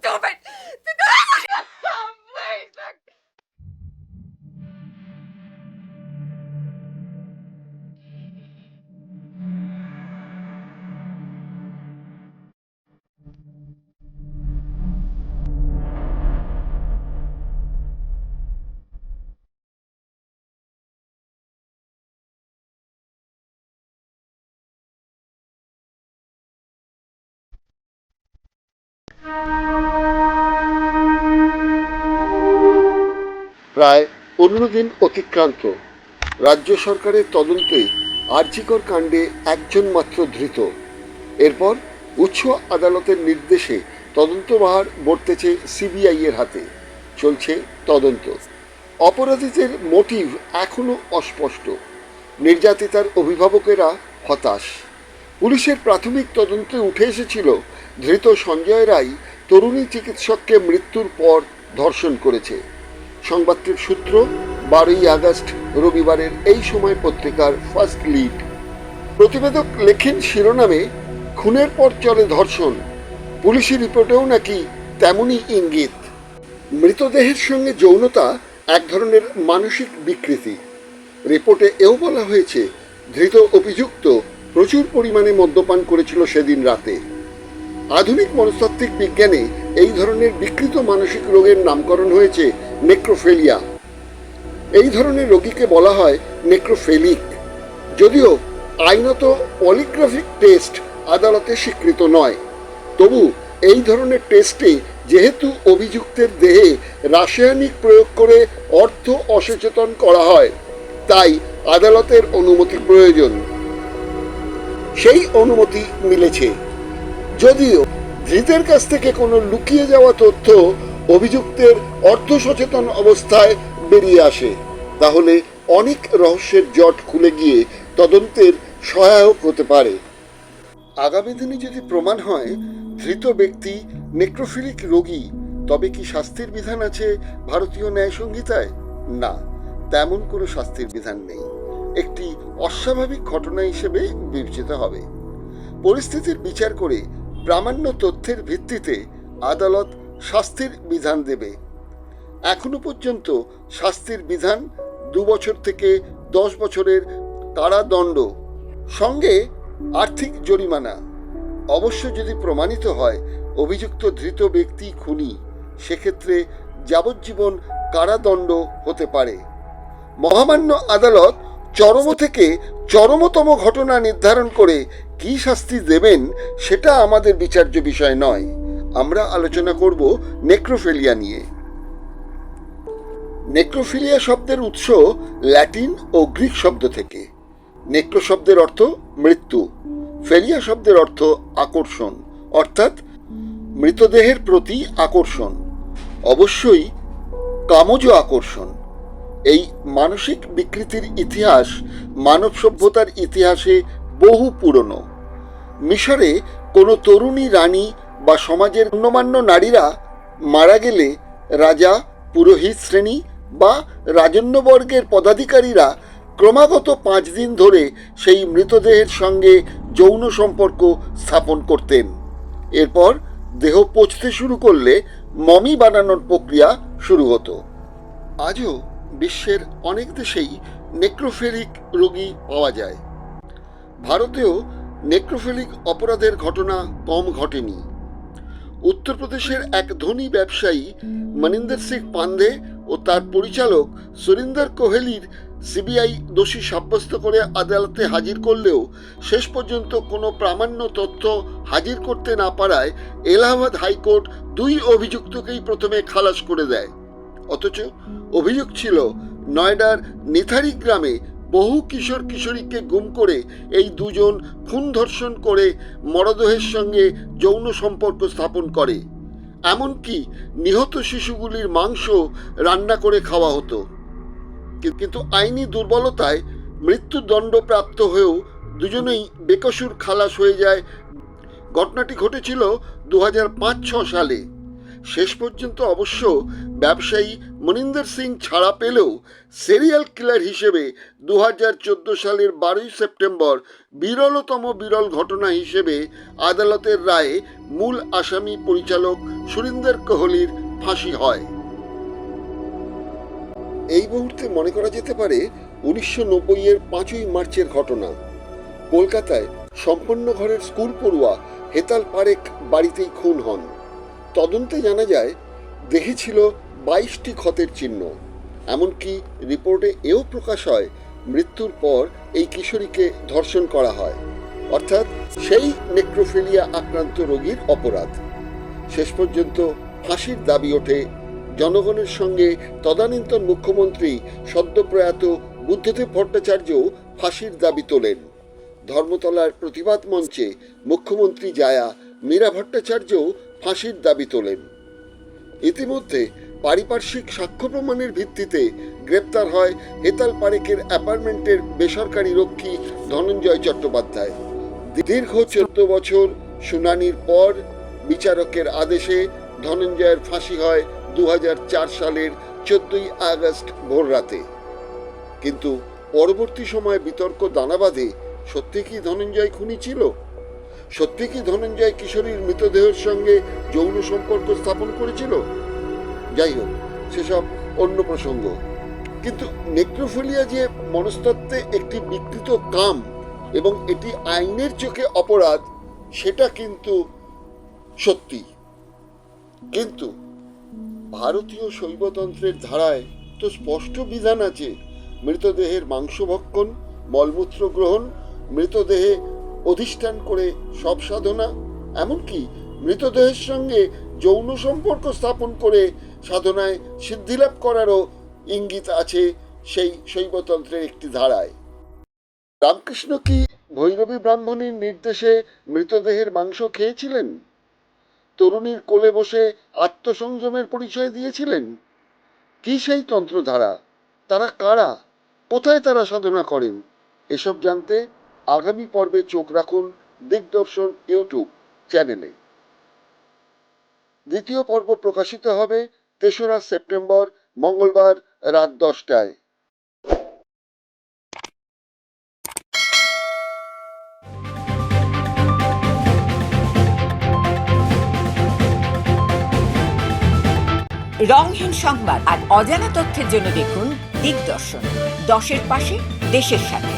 stupid! প্রায় 15 দিন অতিক্রান্ত। রাজ্য সরকারের তদন্তে আরজিকর কাণ্ডে একজন মাত্র ধৃত। এরপর উচ্চ আদালতের নির্দেশে তদন্তভার বর্তেছে সিবিআই এর হাতে। চলছে তদন্ত। অপরাধীদের মোটিভ এখনো অস্পষ্ট। নির্যাতিতার অভিভাবকেরা হতাশ। পুলিশের প্রাথমিক তদন্তে উঠে এসেছিল ধৃত সঞ্জয় রায় তরুণী চিকিৎসককে মৃত্যুর পর ধর্ষণ করেছে। সংবাদটির সূত্র 12ই আগস্ট রবিবারের এই সময় পত্রিকার ফার্স্ট লিড। প্রতিবেদক লেখেন শিরোনামে, খুনের পর চলে ধর্ষণ, পুলিশি রিপোর্টেও নাকি তেমনই ইঙ্গিত। মৃতদেহের সঙ্গে যৌনতা এক ধরনের মানসিক বিকৃতি। রিপোর্টে এও বলা হয়েছে ধৃত অভিযুক্ত প্রচুর পরিমাণে মদ্যপান করেছিল সেদিন রাতে। আধুনিক মনস্তাত্ত্বিক বিজ্ঞানে এই ধরনের বিকৃত মানসিক রোগের নামকরণ হয়েছে নেক্রোফেলিয়া। এই ধরনের রোগীকে বলা হয় নেক্রোফেলিক। যদিও আইনত পলিগ্রাফিক টেস্ট আদালতে স্বীকৃত নয়, তবু এই ধরনের টেস্টে যেহেতু অভিযুক্তের দেহে রাসায়নিক প্রয়োগ করে অর্থ অসচেতন করা হয়, তাই আদালতের অনুমতি প্রয়োজন। সেই অনুমতি মিলেছে। যদিও ধৃতের কাছ থেকে কোনো লুকিয়ে যাওয়া তথ্য অভিযুক্তের অর্ধ সচেতন অবস্থায় বেরিয়ে আসে, তাহলে অনেক রহস্যের জট খুলে গিয়ে তদন্তের সহায়ক হতে পারে। আগামী দিনে যদি প্রমাণ হয় ধৃত ব্যক্তি নেক্রোফিলিক রোগী, তবে কি শাস্তির বিধান আছে ভারতীয় ন্যায় সংহিতায়? না, তেমন কোনো শাস্তির বিধান নেই। একটি অস্বাভাবিক ঘটনা হিসেবে বিবেচিত হবে। পরিস্থিতির বিচার করে প্রামাণ্য তথ্যের ভিত্তিতে আদালত শাস্তির বিধান দেবে। এখনো পর্যন্ত শাস্তির বিধান 2 বছর থেকে 10 বছরের কারাদণ্ড, সঙ্গে আর্থিক জরিমানা। অবশ্য যদি প্রমাণিত হয় অভিযুক্ত ধৃত ব্যক্তি খুনি, সেক্ষেত্রে যাবজ্জীবন কারাদণ্ড হতে পারে। মহামান্য আদালত চরম থেকে চরমতম ঘটনা নির্ধারণ করে কি শাস্তি দেবেন সেটা আমাদের বিচার্য বিষয় নয়। আমরা আলোচনা করব নেক্রোফেলিয়া নিয়ে। নেক্রোফিলিয়া শব্দের উৎস ল্যাটিন ও গ্রিক শব্দ থেকে। নেক্রো শব্দের অর্থ মৃত্যু, ফেলিয়া শব্দের অর্থ আকর্ষণ, অর্থাৎ মৃতদেহের প্রতি আকর্ষণ, অবশ্যই কামজ আকর্ষণ। এই মানসিক বিকৃতির ইতিহাস মানব সভ্যতার ইতিহাসে বহু পুরনো। মিশরে কোনো তরুণী রানী বা সমাজের গণ্যমান্য নারীরা মারা গেলে রাজা, পুরোহিত শ্রেণী বা রাজন্যবর্গের পদাধিকারীরা ক্রমাগত 5 দিন ধরে সেই মৃতদেহের সঙ্গে যৌন সম্পর্ক স্থাপন করতেন। এরপর দেহ পচতে শুরু করলে মমি বানানোর প্রক্রিয়া শুরু হতো। আজও বিশ্বের অনেক দেশেই নেক্রোফিলিক রোগী পাওয়া যায়। ভারতেও নেক্রোফিলিক অপরাধের ঘটনা কম ঘটেনি। উত্তরপ্রদেশের এক ধনী ব্যবসায়ী মনিন্দর সিং পান্ডে ও তার পরিচালক সুরিন্দর কোহলির সিবিআই দোষী সাব্যস্ত করে আদালতে হাজির করলেও শেষ পর্যন্ত কোনো প্রামাণ্য তথ্য হাজির করতে না পারায় এলাহাবাদ হাইকোর্ট 2 অভিযুক্তকেই প্রথমে খালাস করে দেয়। অথচ অভিযোগ ছিল নয়ডার নিথারি গ্রামে বহু কিশোর কিশোরীকে গুম করে এই 2 জন খুন ধর্ষণ করে মরদেহের সঙ্গে যৌন সম্পর্ক স্থাপন করে। এমনকি নিহত শিশুগুলির মাংস রান্না করে খাওয়া হতো। কিন্তু আইনি দুর্বলতায় মৃত্যুদণ্ডপ্রাপ্ত হয়েও দুজনেই বেকসুর খালাস হয়ে যায়। ঘটনাটি ঘটেছিল 2005-6 সালে। শেষ পর্যন্ত অবশ্য ব্যবসায়ী মনিন্দর সিং ছাড়া পেলেও সিরিয়াল কিলার হিসেবে 2014 সালের 12 সেপ্টেম্বর বিরলতম বিরল ঘটনা হিসেবে আদালতের রায়ে মূল আসামি পরিচালক সুরিন্দর কোহলির ফাঁসি হয়। এই মুহূর্তে মনে করা যেতে পারে 1990-এর 5ই মার্চের ঘটনা। কলকাতায় সম্পন্ন ঘরের স্কুল পড়ুয়া হেতাল পারেখ বাড়িতেই খুন হন। তদন্তে জানা যায় দেহে ছিল 22টি ক্ষতের চিহ্ন। এমনকি রিপোর্টে এও প্রকাশ হয় মৃত্যুর পর এই কিশোরীকে ধর্ষণ করা হয়, অর্থাৎ সেই নেক্রোফিলিয়া আক্রান্ত রোগীর অপরাধ। শেষ পর্যন্ত ফাঁসির দাবি ওঠে। জনগণের সঙ্গে তদানীন্তন মুখ্যমন্ত্রী সদ্যপ্রয়াত বুদ্ধদেব ভট্টাচার্য ফাঁসির দাবি তোলেন। ধর্মতলার প্রতিবাদ মঞ্চে মুখ্যমন্ত্রী জায়া মীরা ভট্টাচার্যও ফাঁসির দাবি তোলেন। ইতিমধ্যে পারিপার্শ্বিক সাক্ষ্য প্রমাণের ভিত্তিতে গ্রেপ্তার হয় হেতাল পারেখের অ্যাপার্টমেন্টের বেসরকারি রক্ষী ধনঞ্জয় চট্টোপাধ্যায়। দীর্ঘ 14 বছর শুনানির পর বিচারকের আদেশে ধনঞ্জয়ের ফাঁসি হয় 2004 সালের 14ই আগস্ট ভোররাতে। কিন্তু পরবর্তী সময়ে বিতর্ক দানা বাঁধে, সত্যি কি ধনঞ্জয় খুনি ছিল? সত্যি কি ধনঞ্জয় কিশোরীর মৃতদেহের সঙ্গে যৌন সম্পর্ক স্থাপন করেছিল? যাই হোক, সেসব অন্য প্রসঙ্গ। কিন্তু নেক্রোফিলিয়া যে মনস্তত্ত্বে একটি বিকৃত কাম এবং এটি আইনের চোখে অপরাধ, সেটা কিন্তু সত্যি। কিন্তু ভারতীয় শৈবতন্ত্রের ধারায় তো স্পষ্ট বিধান আছে মৃতদেহের মাংস ভক্ষণ, মলমূত্র গ্রহণ, মৃতদেহে অধিষ্ঠান করে সব সাধনা, এমনকি মৃতদেহের সঙ্গে যৌন সম্পর্ক স্থাপন করে সাধনায় সিদ্ধিলাভ করারও ইঙ্গিত আছে সেই শৈবতন্ত্রের একটি ধারায়। রামকৃষ্ণ কি ভৈরবী ব্রাহ্মণীর নির্দেশে মৃতদেহের মাংস খেয়েছিলেন? তরুণীর কোলে বসে আত্মসংযমের পরিচয় দিয়েছিলেন? কি সেই তন্ত্রধারা? তারা কারা? কোথায় তারা সাধনা করেন? এসব জানতে আগামী পর্বে চোখ রাখুন দিগদর্শন ইউটিউব চ্যানেলে। দ্বিতীয় পর্ব প্রকাশিত হবে 3রা সেপ্টেম্বর মঙ্গলবার রাত 10টায়। রংহীন সংবাদ আর অজানা তথ্যের জন্য দেখুন দিগদর্শন, 10-এর পাশে, দেশের সাথে।